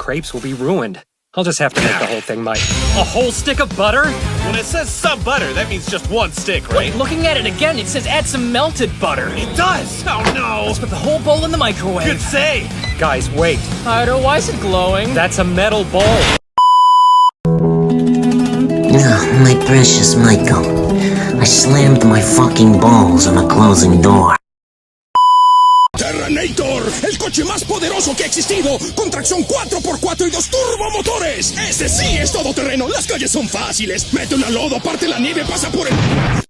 crepes will be ruined. I'll just have to make the whole thing my... A whole stick of butter? When it says sub butter, that means just one stick, right? Wait, looking at it again, it says add some melted butter. It does! Oh no! Let's put the whole bowl in the microwave. Good save! Guys, wait. Ido, why is it glowing? That's a metal bowl. Oh, my precious Michael. I slammed my fucking balls on the closing door. Terranator, el coche más poderoso que ha existido, con tracción 4x4 y 2 turbomotores. Ese sí es todoterreno, las calles son fáciles. Mete una lodo, parte la nieve, pasa por el... What's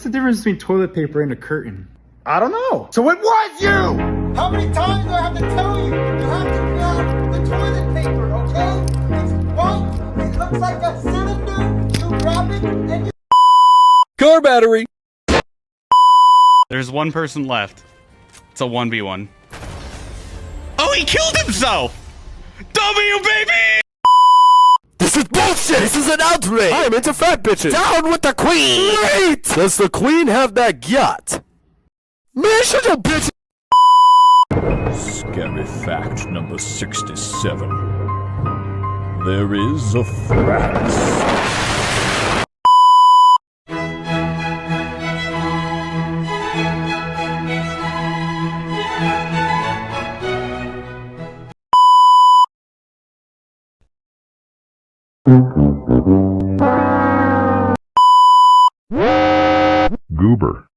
the difference between toilet paper and a curtain? I don't know. So it was you! How many times do I have to tell you? You have to grab the toilet paper, okay? It's white, it looks like a cylinder, you grab it, and you... Car battery! There's one person left. It's a 1v1. Oh, he killed himself! W, baby! This is bullshit! This is an outrage! I'm into fat bitches! Down with the queen! Wait! Does the queen have that yacht? Man, shut your bitch! Scary fact number 67. There is a France. Goober.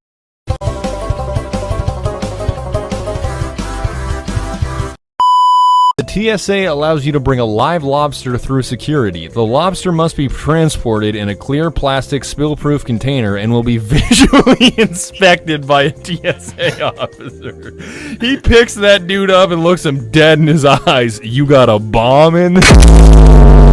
The TSA allows you to bring a live lobster through security. The lobster must be transported in a clear plastic spill-proof container and will be visually inspected by a TSA officer. He picks that dude up and looks him dead in his eyes. You got a bomb in there?